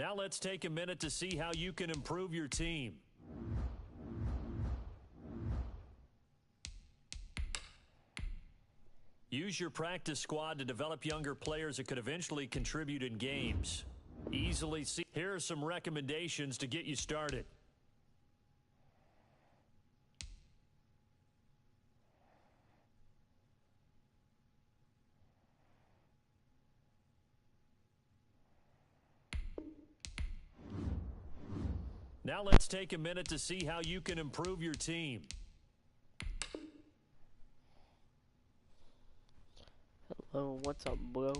Now let's take a minute to see how you can improve your team. Use your practice squad to develop younger players that could eventually contribute in games. Easily see. Here are some recommendations to get you started. Now let's take a minute to see how you can improve your team. Hello, what's up, bro?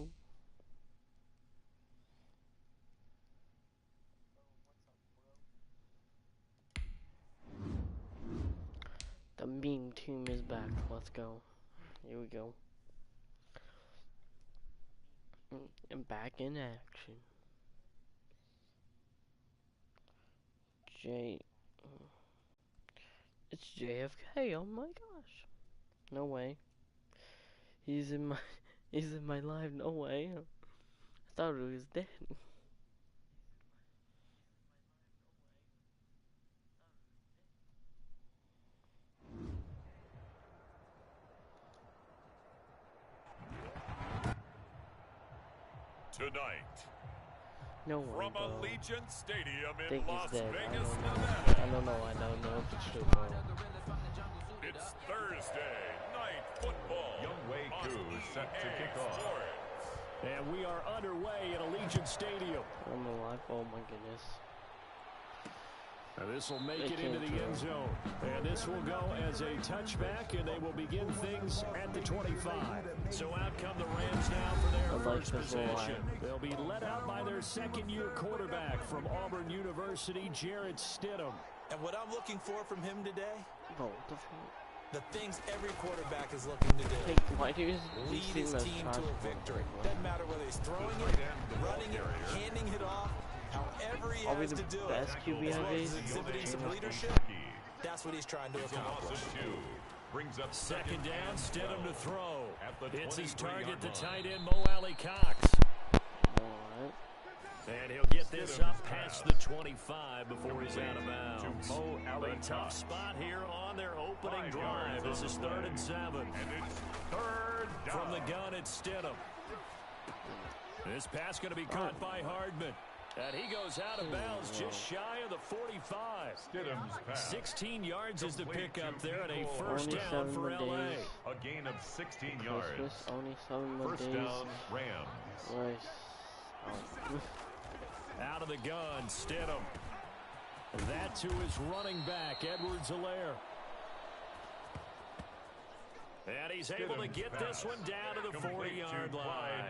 The meme team is back. Let's go. Here we go. And back in action. It's JFK. Oh my gosh. No way. He's in my live. No way. I thought he was dead. Tonight, No way, from bro. Allegiant Stadium I in think Las he's dead. Vegas, I Nevada. don't know if it's true, bro. It's Thursday night football. Youngwei on Koo set to EA kick off. Sports. And we are underway at Allegiant Stadium. I'm alive. Oh my goodness. Now this will make They it into can't the throw. end zone. And this will go as a touchback, and they will begin things at the 25. So out come the Rams now for their first possession. They'll be led out by their second-year quarterback from Auburn University, Jarrett Stidham. And what I'm looking for from him today, Bro, what the fuck? the things every quarterback is looking to do. Hey, why do you Lead his team to a victory. Doesn't matter whether he's throwing it, running it, handing it off, however he Are we has the to do best it. QB As well as nowadays? exhibiting some leadership, that's what he's trying to It's a loss accomplish. of 2. Brings up Second down, Stidham to throw. At the It's his 23-yard target, the line. tight end, Mo Alley Cox. Alright. And he'll get this up past the 25 before he's out of bounds. Mo Alley A tough Cox. spot here on their opening 5 drive. yards This on is the 3rd play. and 7. And it's third down. From the gun, it's Stidham. This pass going to be caught by Hardman. And he goes out of bounds just shy of the 45. Stidham's pass. 16 yards is the Complete pickup to there, and a Nico. first Only down 7 for more LA. days. A gain of 16 yards. Christmas, only 7 more First days. down, Rams. Nice. Oh. Out of the gun, Stidham. That to his running back, Edwards-Helaire. And he's able to get this one down to the 40-yard line.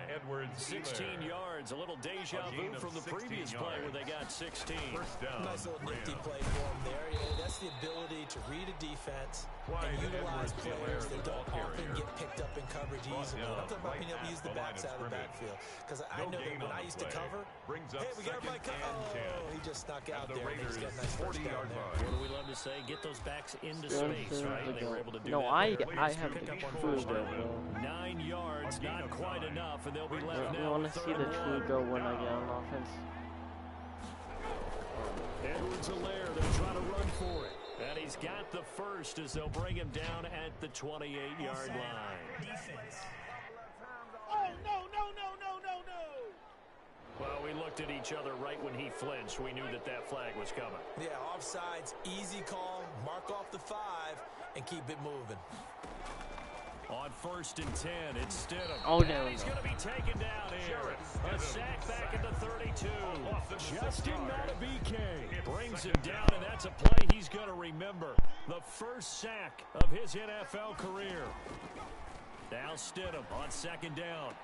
16 yards, a little deja vu from the previous play where they got 16. First down, Nice little nifty Rams. play for him there. Yeah, that's the ability to read a defense and utilize players that don't often get picked up in coverage easily. I'm talking about being able to use the backside of the backfield. Because I know that when I used to cover, hey, we got everybody cover. Oh, he just snuck out there. And he's got a nice first down there. What do we love to say? Get those backs into Good space, for right? the They were goal. able to do No, that. I have Pick the up on true first go, down. bro. 9 yards, not quite enough, and they'll be left I now want with to see 3rd the and true 1. go when I get on offense. Edwards-Helaire, they'll try to run for it. And he's got the first as they'll bring him down at the 28-yard line. Defense. Oh, no, no, no, no, no, no. Well, we looked at each other right when he flinched. We knew that that flag was coming. Yeah, offsides, easy call, mark off the 5, and keep it moving. On 1st and 10, it's Stidham. Oh, no, And he's no. going to be taken down here. A sack back at the 32. Justin Matabike brings him down, and that's a play he's going to remember. The first sack of his NFL career. Now Stidham on 2nd down.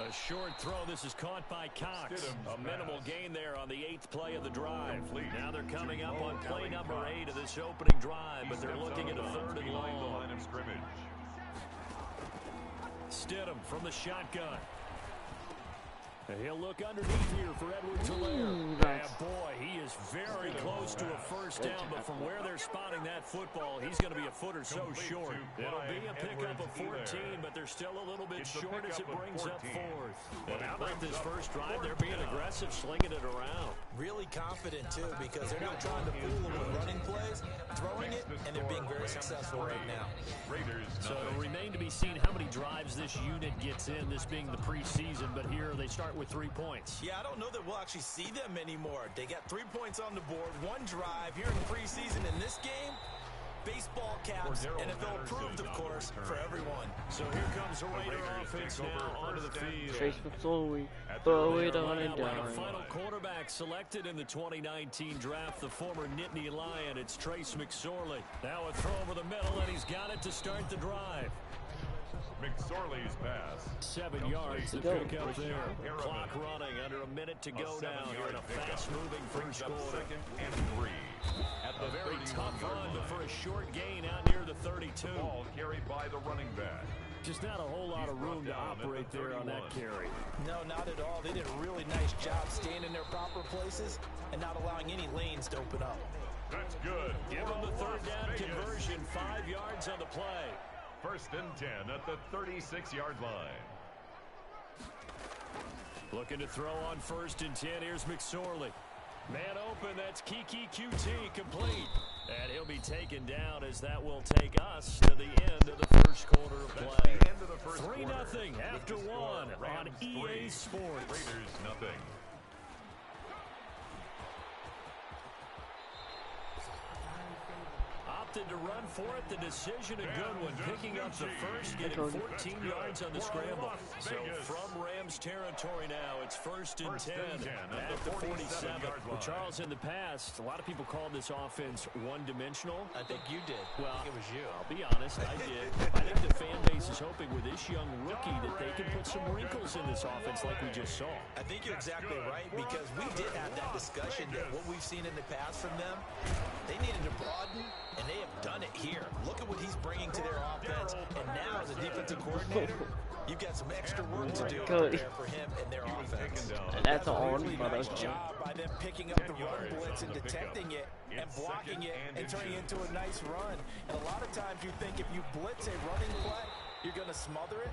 A short throw. This is caught by Cox. A minimal gain there on the 8th play of the drive. Now they're coming up on play number 8 of this opening drive, but they're looking at a 3rd and long. Stidham from the shotgun. He'll look underneath here for Edward Talaire. And boy, he is very close to a first down, but from where they're spotting that football, he's going to be a foot or so short. It'll be a pickup of 14, but they're still a little bit short as it brings up fourth. And how about this first drive? They're being aggressive, slinging it around. Really confident, too, because they're not trying to fool them with running plays, throwing it, and they're being very successful right now. So it'll remain to be seen how many drives this unit gets in, this being the preseason, but here they start with 3 points. Yeah, I don't know that we'll actually see them anymore. They got 3 points on the board, 1 drive here in preseason. In this game, baseball caps, NFL approved, of course, for everyone. So here comes the Raider offense now onto the field. Trace McSorley, throw it on and Like a down. final quarterback selected in the 2019 draft, the former Nittany Lion. It's Trace McSorley. Now a throw over the middle, and he's got it to start the drive. McSorley's pass. 7 yards to pick up there. Clock running, under a minute to go now here in a fast-moving first quarter. And 3. At the A very tough run, but for a short gain out near the 32. Ball carried by the running back. Just not a whole lot of room to operate there on that carry. No, not at all. They did a really nice job staying in their proper places and not allowing any lanes to open up. That's good. Give them the third down conversion, 5 yards on the play. First and 10 at the 36-yard line. Looking to throw on first and 10. Here's McSorley. Man open, that's Kiki QT complete. And he'll be taken down as that will take us to the end of the first quarter of play. 3-0 after 1 on EA Sports. Raiders nothing. Opted to run for it. The decision a good one. Picking up the first, getting 14 yards on the scramble. So from Rams territory now, it's first and 10 at the 47. Well, Charles, in the past, a lot of people called this offense one-dimensional. I think you did. Well, it was you. I'll be honest, I did. I think the fan base is hoping with this young rookie that they can put some wrinkles in this offense like we just saw. I think you're exactly right, because we did have that discussion that what we've seen in the past from them, they needed to broaden, and they have done it here. Look at what he's bringing to their offense, and now as a defensive coordinator, you've got some extra work to do there for him and their offense. And that's all Really nice job by them picking up the run blitz and detecting it and blocking it and turning it into a nice run. And a lot of times you think if you blitz a running play, you're going to smother it.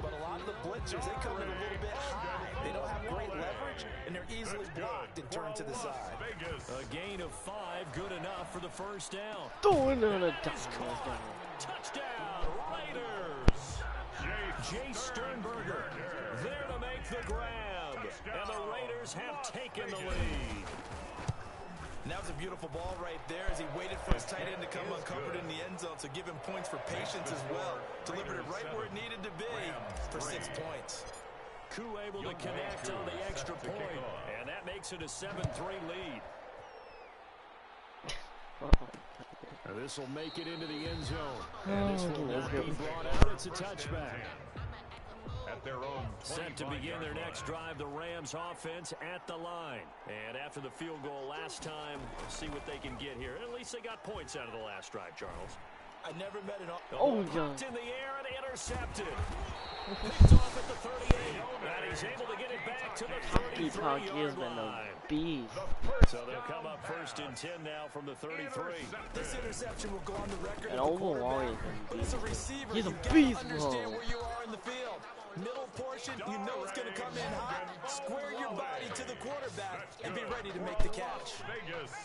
But a lot of the blitzers, they come in a little bit high. They don't have great leverage, and they're easily blocked and turned to the side. A gain of 5, good enough for the first down. Throwing on a Touchdown, Raiders! Jay Sternberger there to make the grab. And the Raiders have taken the lead. And that was a beautiful ball right there as he waited for his tight end to come uncovered in the end zone. So give him points for patience as well. Delivered it right where it needed to be for 6 points. Koo able to connect on the extra point. And that makes it a 7-3 lead. This will make it into the end zone. And this will not be brought out. It's a touchback. At their own set to begin their next drive, the Rams offense at the line. And after the field goal last time, we'll see what they can get here. At least they got points out of the last drive, Charles. I never met an popped in the air and intercepted. Picked off at the 38. And he's able to get it back to the 33-yard line. So they'll come up first and 10 now from the 33. This interception will go on the record. And overall, as a receiver, he's a you've got beast, to understand where you are in the field. Middle portion, you know it's going to come in hot. Square your body to the quarterback and be ready to make the catch.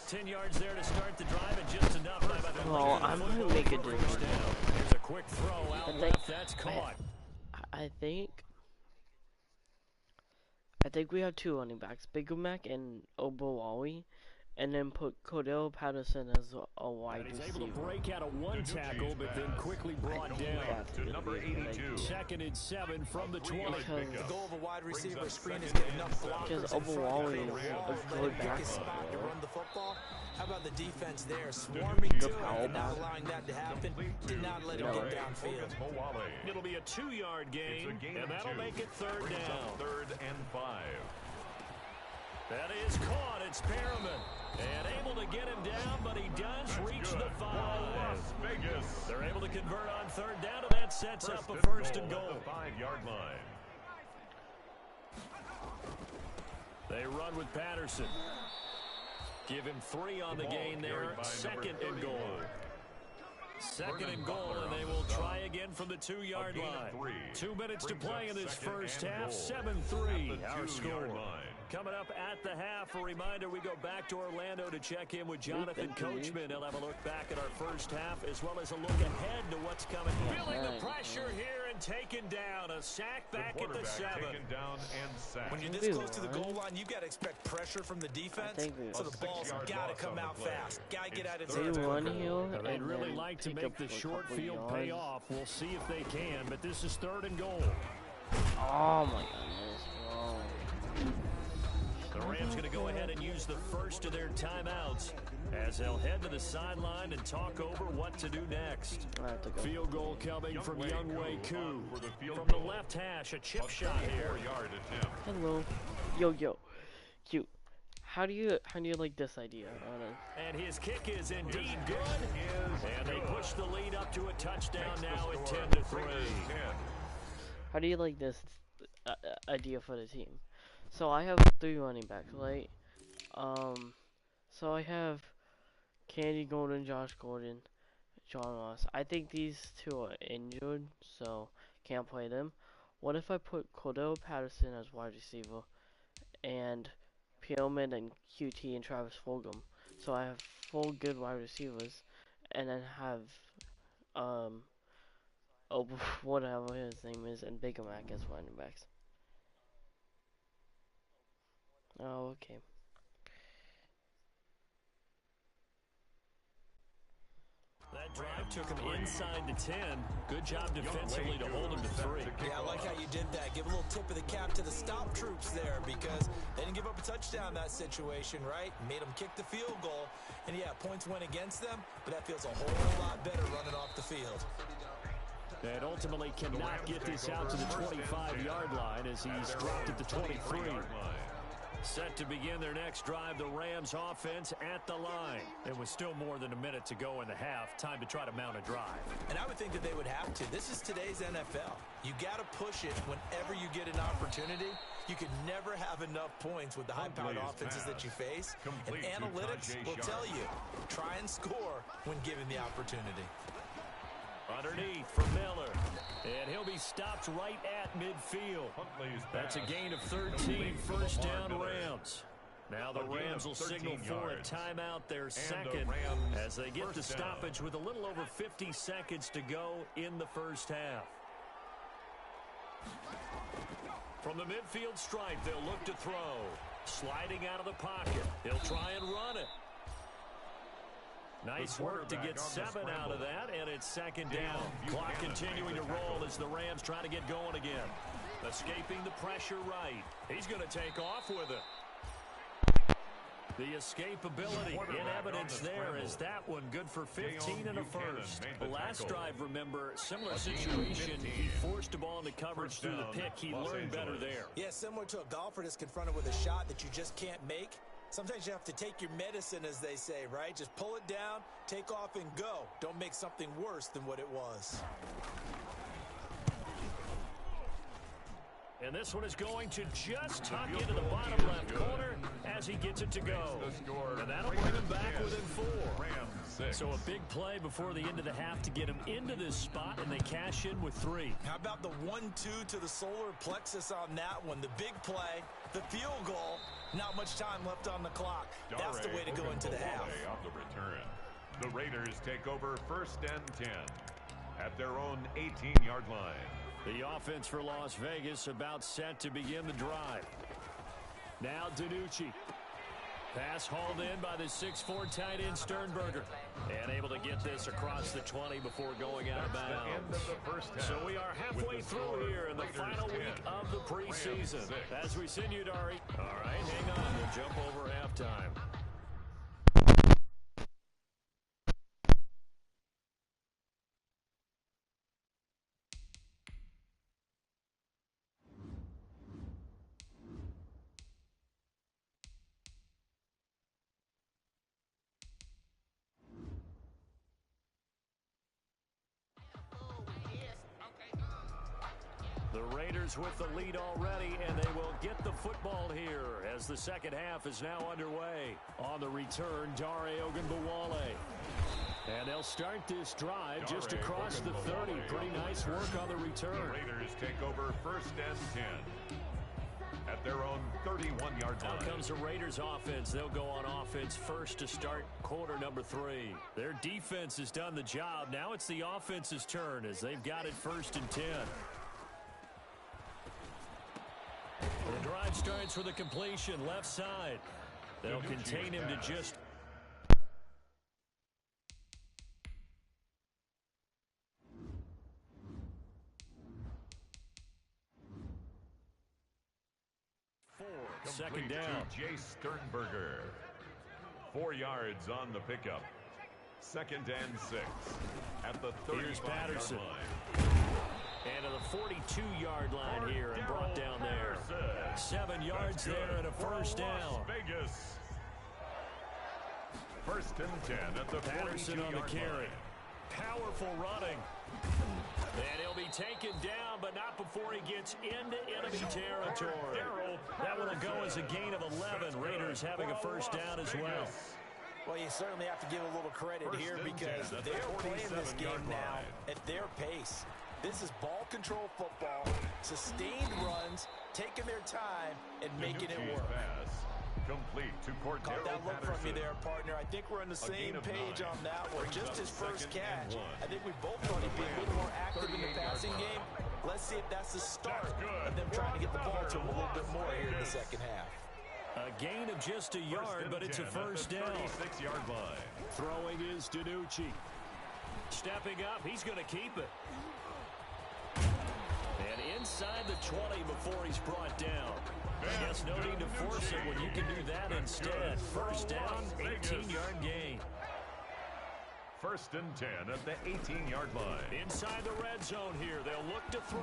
10 yards there to start the drive, and just enough. Well, I'm going to make a difference. There's a quick throw out left. That's caught. I think we have 2 running backs, Big Mac and Obowawi, and then put Cordell Patterson as a wide receiver. He's able to break out of 1 tackle, but then quickly brought down. To number 82. 2nd and 7 from the 20. The goal of a wide receiver screen is getting enough blockers because Obowawi is a good back. Spot to run the football. How about the defense there, swarming to it and not allowing that to happen? Did not let it get downfield. It'll be a 2-yard gain, and that'll make it 3rd down. 3rd and 5. That is caught. It's Perriman. And able to get him down, but he does reach the 5. They're able to convert on 3rd down, and that sets up a 1st and goal. 5-yard line. They run with Patterson. Give him 3 on the gain there. Second and goal. Second and goal, and they will try again from the 2-yard line. 2 minutes to play in this first half. 7-3 our score. Coming up at the half, a reminder, we go back to Orlando to check in with Jonathan Coachman. He'll have a look back at our first half as well as a look ahead to what's coming. Feeling the pressure here and taken down. A sack back at the 7. When you're this close to the goal line, you've got to expect pressure from the defense, so the ball's got to come out fast. Got to get out of the They'd really like to make the short field pay off. We'll see if they can, but this is 3rd and goal. Oh my goodness. Oh. The Rams going to go ahead and use the first of their timeouts as they'll head to the sideline and talk over what to do next. Field goal coming from Younghoe Koo. From the left hash, a chip shot here. Hello. Yo. Cute. How do you like this idea? And his kick is indeed good. And they push the lead up to a touchdown now at 10-3. How do you like this idea for the team? So I have 3 running backs, right? So I have Candy Golden, Josh Gordon, John Ross. I think these 2 are injured, so can't play them. What if I put Cordell Patterson as wide receiver and Peelman and QT and Travis Fulgham? So I have 4 good wide receivers, and then have whatever his name is, and Baker Mac as running backs. Oh, okay. That drive took him inside the 10. Good job defensively to hold him to 3. Yeah, I like how you did that. Give a little tip of the cap to the stop troops there, because they didn't give up a touchdown in that situation, right? Made them kick the field goal. And yeah, points went against them, but that feels a whole lot better running off the field. And ultimately cannot get this out to the 25-yard line as he's dropped at the 23. Set to begin their next drive, the Rams offense at the line. And with still more than a minute to go in the half, time to try to mount a drive. And I would think that they would have to. This is today's NFL. You got to push it whenever you get an opportunity. You can never have enough points with the high-powered offenses that you face. And analytics will tell you, try and score when given the opportunity. Underneath for Miller. And he'll be stopped right at midfield. That's a gain of 13, first down Rams. Now the Rams will signal for a timeout, their second, as they get the stoppage with a little over 50 seconds to go in the first half. From the midfield stripe, they'll look to throw. Sliding out of the pocket. He'll try and run it. Nice work to get 7 out of that, and it's second down. Clock continuing to roll as the Rams try to get going again. Escaping the pressure right. He's going to take off with it. The escapability in evidence there is that one good for 15 and a first. The last drive, remember, similar situation. He forced a ball into coverage through the pick. He learned better there. Yeah, similar to a golfer that's confronted with a shot that you just can't make. Sometimes you have to take your medicine, as they say, right? Just pull it down, take off, and go. Don't make something worse than what it was. And this one is going to just tuck into the bottom left corner as he gets it to go. And that'll bring him back within 4. So a big play before the end of the half to get him into this spot, and they cash in with 3. How about the 1-2 to the solar plexus on that one? The big play, the field goal, not much time left on the clock. That's the way to go into the half. On the return. The Raiders take over 1st and 10 at their own 18-yard line. The offense for Las Vegas about set to begin the drive. Now DiNucci. Pass hauled in by the 6'4" tight end Sternberger. And able to get this across the 20 before going out of bounds. So we are halfway through here in the final week of the preseason. As we send you, Dari. All right, hang on. We'll jump over halftime. The The Raiders with the lead already, and they will get the football here as the second half is now underway. On the return, Dare Ogunbowale. And they'll start this drive just across the 30. Pretty nice work on the return. The Raiders take over first and 10 at their own 31-yard line. Now comes the Raiders offense. They'll go on offense first to start quarter number 3. Their defense has done the job. Now it's the offense's turn as they've got it first and 10. The drive starts with a completion left side. They'll contain him to just... Second down. Jay Sternberger. 4 yards on the pickup. Second and 6 at the 35-yard line. And to the 42-yard line here and brought down there. 7 yards there and a first down. Vegas. First and 10 at the Patterson on the carry. Powerful running. And he'll be taken down, but not before he gets into enemy territory. That one will go as a gain of 11. Raiders having a first down as well. Well, you certainly have to give a little credit here because they're playing this game now at their pace. This is ball control football, sustained runs, taking their time, and making it work. Complete to Cordero Caught that look Patterson. from you there, partner. I think we're on the same page on that one. Just his first catch. I think we both thought he'd be a little more active in the passing game. Let's see if that's the start of them trying to get the ball to him a little bit more here in the second half. A gain of just a yard, but it's a first down. 36-yard line. Throwing is Danucci. Stepping up, he's going to keep it. And inside the 20 before he's brought down. I guess no need to force it when you can do that instead. First down, 18-yard gain. First and 10 at the 18-yard line. Inside the red zone here, they'll look to throw.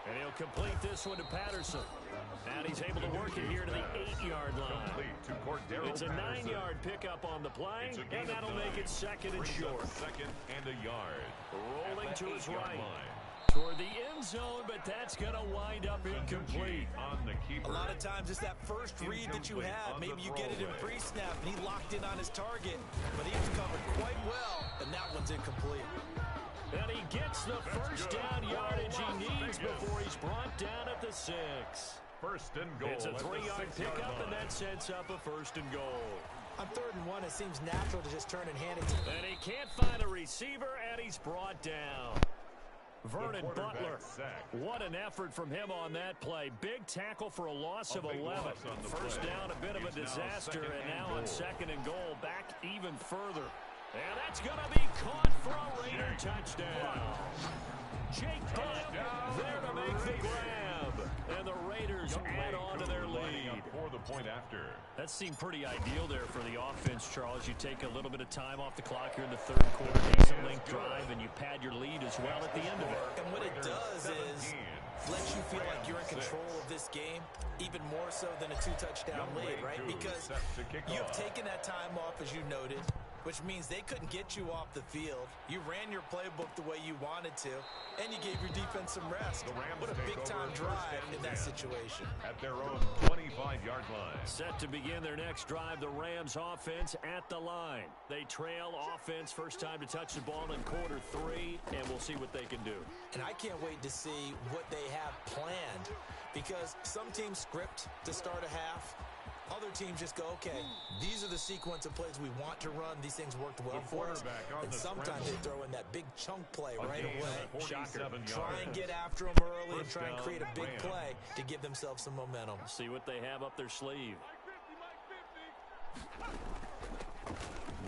And he'll complete this one to Patterson. And he's able to work it here to the 8-yard line. Complete to Cordero It's a 9-yard pickup on the play, and that'll make it second and short. Second and a yard. Rolling to his right. Line. Toward the end zone, but that's going to wind up incomplete. On the keeper. A lot of times it's that first read that you have. Maybe you get it in pre-snap, and he locked in on his target, but he was covered quite well, and that one's incomplete. And he gets the first down yardage he needs before he's brought down at the 6. First and goal. It's a 3-yard pickup, and that sets up a first and goal. On 3rd and 1, it seems natural to just turn and hand it to him. And he can't find a receiver, and he's brought down. Vernon Butler, what an effort from him on that play. Big tackle for a loss of 11. First down, a bit of a disaster, and now on 2nd and goal, back even further. And that's going to be caught for a Raider touchdown. Jake Butt there to make the grab. And the Raiders add on to their lead. For the point after. That seemed pretty ideal there for the offense, Charles. You take a little bit of time off the clock here in the 3rd quarter, decent length drive, and you pad your lead as well at the end of it. And what it does is lets you feel like you're in control of this game, even more so than a 2-touchdown lead, right? Because you've taken that time off, as you noted, which means they couldn't get you off the field. You ran your playbook the way you wanted to, and you gave your defense some rest. What a big-time drive in that situation. At their own 25-yard line. Set to begin their next drive, the Rams offense at the line. They trail offense, first time to touch the ball in quarter 3, and we'll see what they can do. And I can't wait to see what they have planned, because some teams script to start a half. Other teams just go, okay, these are the sequence of plays we want to run. These things worked well for us. And sometimes they throw in that big chunk play right away. Shocker. Try and get after them early and try and create a big play to give themselves some momentum. See what they have up their sleeve.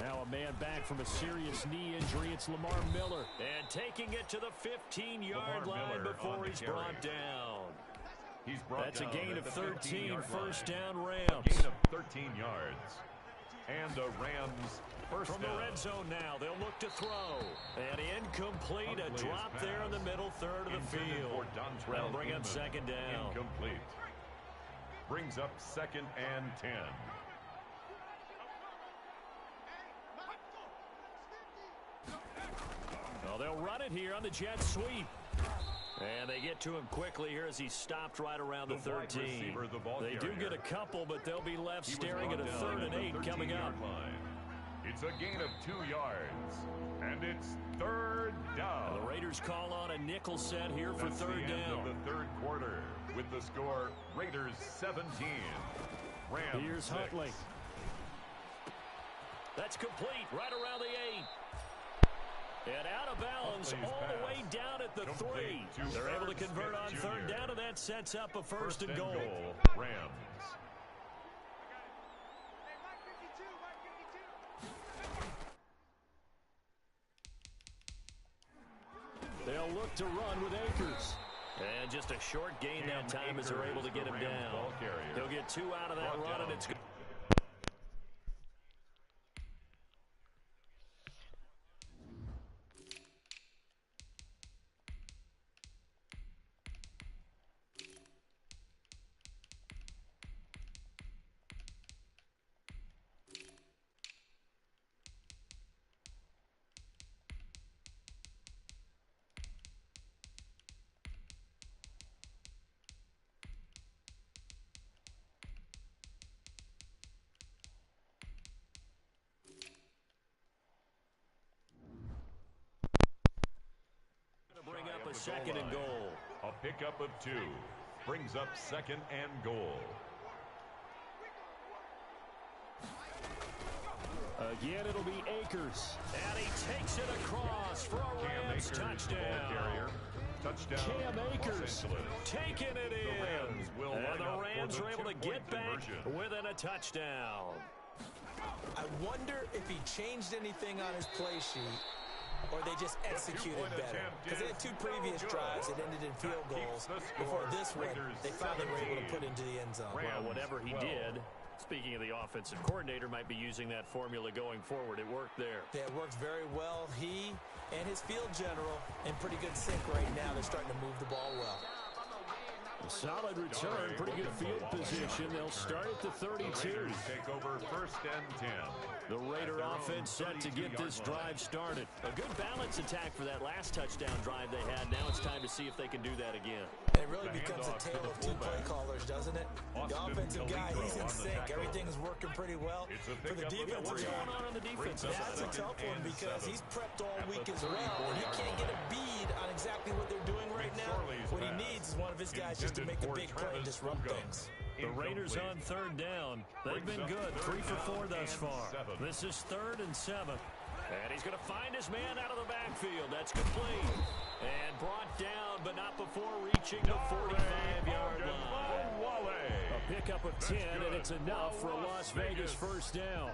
Now a man back from a serious knee injury. It's Lamar Miller. And taking it to the 15-yard line before he's brought down. That's a gain of 13, first down Rams. A gain of 13 yards. And the Rams first from down. the red zone now, they'll look to throw. And incomplete, a drop there in the middle third of the field. That'll bring up 2nd down. Incomplete. Brings up 2nd and 10. Well, they'll run it here on the jet sweep. And they get to him quickly here as he stopped right around the 13. They do get a couple, but they'll be left staring at a 3rd and 8 coming up. It's a gain of 2 yards, and it's 3rd down. The Raiders call on a nickel set here for 3rd down. End of the 3rd quarter with the score Raiders 17. Rams Here's 6. Huntley. That's complete right around the 8. And out of bounds all the way down at the 3. They're able to convert on 3rd down, and that sets up a 1st and goal. Rams. They'll look to run with Akers. And just a short gain that time as they're able to get him down. He'll get 2 out of that run, and it's good. Bring up a 2nd and goal. A pickup of 2 brings up 2nd and goal. Again, it'll be Akers. And he takes it across for a Rams touchdown. Cam Akers taking it in. And the Rams are able to get back within a touchdown. I wonder if he changed anything on his play sheet, or they just executed better. Because they had 2 previous drives that ended in field goals. Before this one, they finally were able to put into the end zone. Well, whatever he did, speaking of the offensive coordinator, might be using that formula going forward. It worked there. Yeah, it worked very well. He and his field general in pretty good sync right now. They're starting to move the ball well. A solid return, pretty good field position. They'll start at the 32. Take over 1st and 10. The Raider offense set to get this drive started. A good balance attack for that last touchdown drive they had. Now it's time to see if they can do that again. And it really becomes a tale of 2 play callers, doesn't it? The offensive guy, he's in sync. Everything's working pretty well. For the defensive What's going on the defensive side? That's a tough one because he's prepped all week as well, and he can't get a bead on exactly what they're doing right now. What he needs is one of his guys just to make a big play and disrupt things. The Raiders on 3rd down. They've been good, 3 for 4 thus far. This is 3rd and 7. And he's going to find his man out of the backfield. That's complete. And brought down, but not before reaching the 45-yard line. A pickup of 10, and it's enough for a Las Vegas 1st down.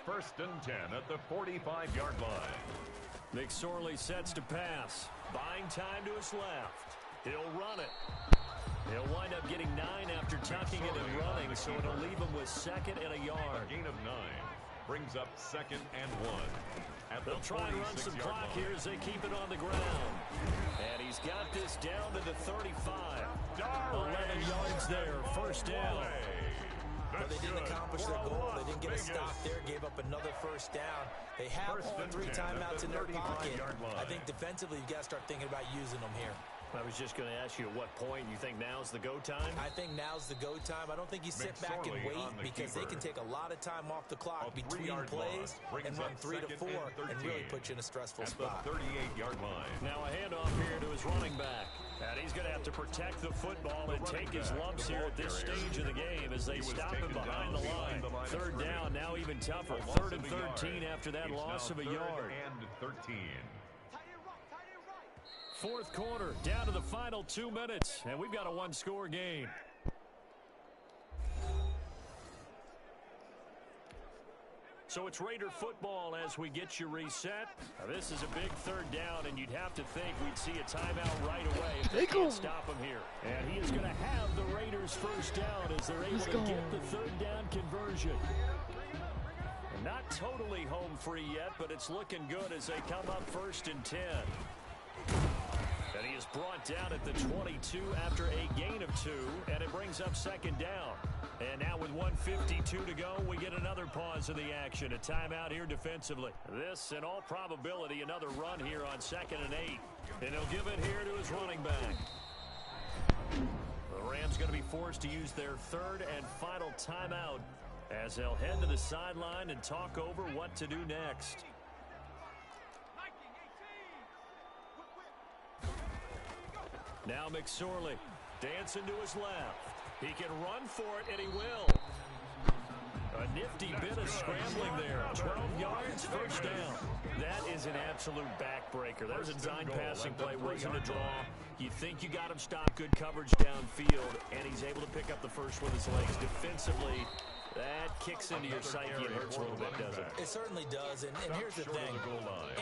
1st and 10 at the 45-yard line. McSorley sets to pass. Buying time to his left. He'll run it. He'll wind up getting 9 after tucking it and running, so it'll leave him with 2nd and a yard. A gain of 9 brings up 2nd and 1. They'll try and run some clock here as they keep it on the ground. And he's got this down to the 35. 11 yards there, 1st down. But they didn't accomplish their goal. They didn't get a stop there, gave up another 1st down. They have all 3 timeouts in their pocket. I think defensively, you've got to start thinking about using them here. I was just going to ask you at what point you think now's the go time? I think now's the go time. I don't think you sit back and wait because they can take a lot of time off the clock between plays and run 3 to 4 and really put you in a stressful spot. The 38-yard line. Now a handoff here to his running back. And he's going to have to protect the football and take his lumps here at this stage of the game as they stop him behind the line. 3rd down, now even tougher. 3rd and 13 after that loss of a yard. And 13. 4th quarter, down to the final 2 minutes, and we've got a 1-score game. So it's Raider football as we get you reset. Now this is a big 3rd down, and you'd have to think we'd see a timeout right away if they can't stop him here. And he is going to have the Raiders 1st down as they're able to get the 3rd down conversion. Not totally home free yet, but it's looking good as they come up 1st and 10. And he is brought down at the 22 after a gain of 2, and it brings up second down. And now with 1:52 to go, we get another pause in the action. A timeout here defensively. This, in all probability, another run here on 2nd and 8. And he'll give it here to his running back. The Rams going to be forced to use their 3rd and final timeout as they'll head to the sideline and talk over what to do next. Now McSorley dancing to his left. He can run for it, and he will. A nifty bit of scrambling there. 12 yards, first down. That is an absolute backbreaker. That was a design passing play, wasn't a draw. You think you got him stopped, good coverage downfield, and he's able to pick up the first with his legs. Defensively, that kicks into your psyche and hurts a little bit, doesn't it? It certainly does, and here's the thing.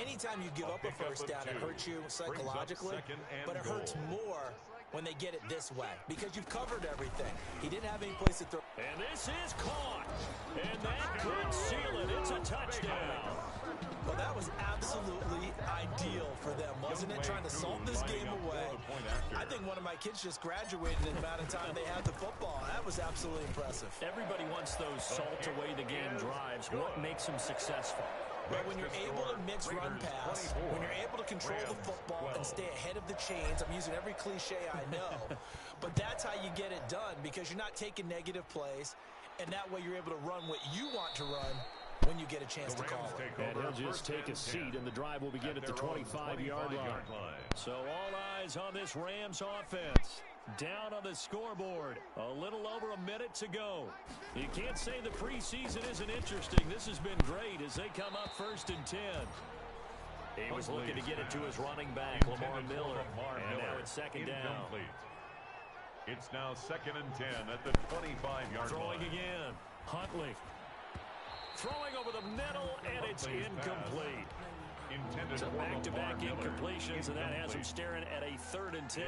Anytime you give up a first down, it hurts you psychologically, but it hurts more when they get it this way, because you've covered everything. He didn't have any place to throw. And this is caught, and that could seal it. It's a touchdown. Well, that was absolutely ideal for them, wasn't it? Trying to salt this game away. I think one of my kids just graduated in the amount of time they had the football. That was absolutely impressive. Everybody wants those salt away the game drives. What makes them successful? But when you're able to mix run pass, when you're able to control the football and stay ahead of the chains, I'm using every cliche I know, but that's how you get it done, because you're not taking negative plays, and that way you're able to run what you want to run when you get a chance to call it. And he'll just take a seat, and the drive will begin at the 25-yard line. So all eyes on this Rams offense. Down on the scoreboard. A little over a minute to go. You can't say the preseason isn't interesting. This has been great as they come up 1st and 10. He was looking to get it to his running back, Lamar Miller. And now it's 2nd down. It's now 2nd and 10 at the 25-yard line. Throwing again. Huntley. Throwing over the middle, and it's incomplete. So back-to-back incompletions, and that has him staring at a 3rd and 10.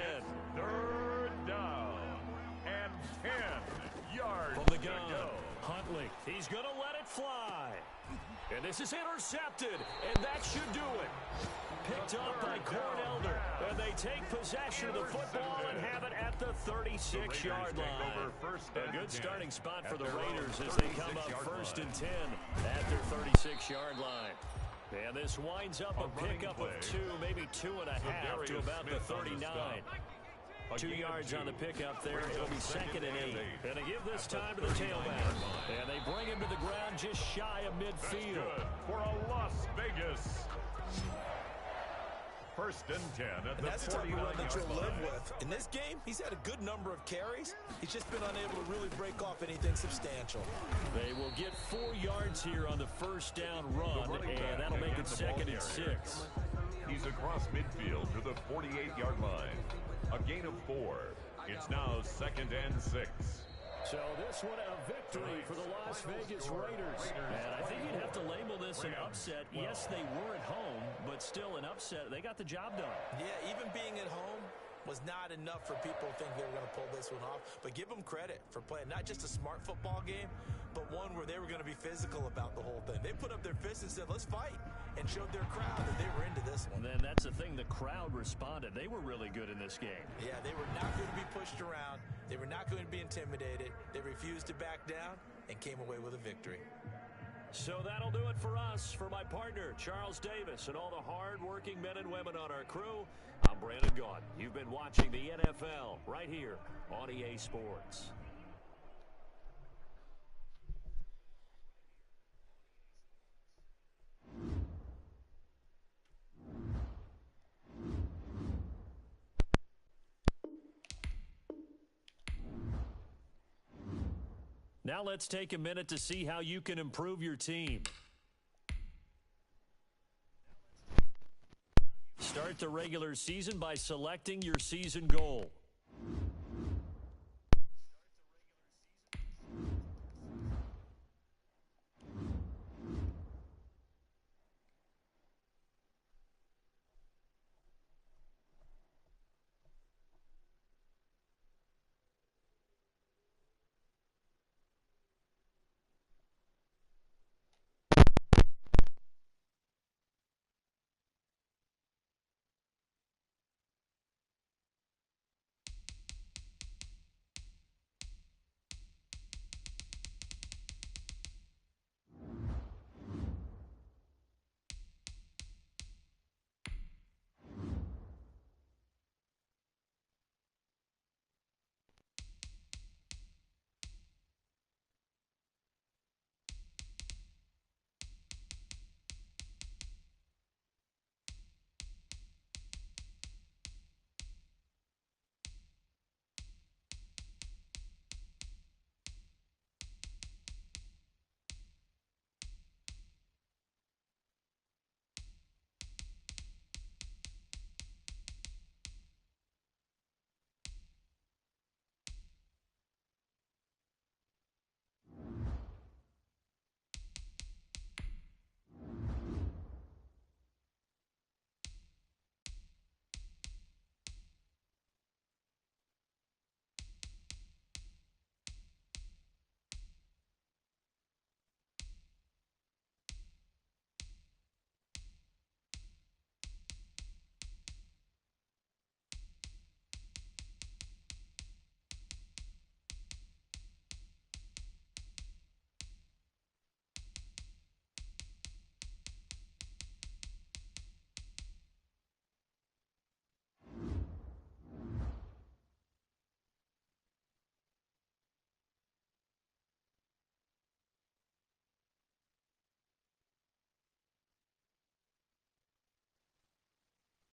3rd down and 10 yards from the gun. Huntley, he's going to let it fly. And this is intercepted, and that should do it. Picked up by Cornelder, and they take possession of the football and have it at the 36-yard line. A good starting spot for the Raiders as they come up 1st and 10 at their 36-yard line. And this winds up a pickup of 2, maybe 2.5 to about the 39. 2 yards on the pickup there. It'll be 2nd and 8. And they give this time to the tailback. And they bring him to the ground just shy of midfield. For a Las Vegas 1st and 10 at the 49-yard line. That's the type of run that you'll live with. In this game, he's had a good number of carries. He's just been unable to really break off anything substantial. They will get 4 yards here on the 1st down run, and that'll make it 2nd and 6. He's across midfield to the 48-yard line. A gain of 4. It's now 2nd and 6. So this one a victory for the Las Vegas Raiders. And I think you'd have to label this an upset. Yes, they were at home, but still an upset. They got the job done. Yeah, even being at home was not enough for people to think they were going to pull this one off. But give them credit for playing not just a smart football game, but one where they were going to be physical about the whole thing. They put up their fists and said, let's fight, and showed their crowd that they were into this one. And then that's the thing, the crowd responded. They were really good in this game. Yeah, they were not going to be pushed around. They were not going to be intimidated. They refused to back down and came away with a victory. So that'll do it for us. For my partner, Charles Davis, and all the hard-working men and women on our crew, I'm Brandon Gaudin. You've been watching the NFL right here on EA Sports. Now let's take a minute to see how you can improve your team. Start the regular season by selecting your season goal.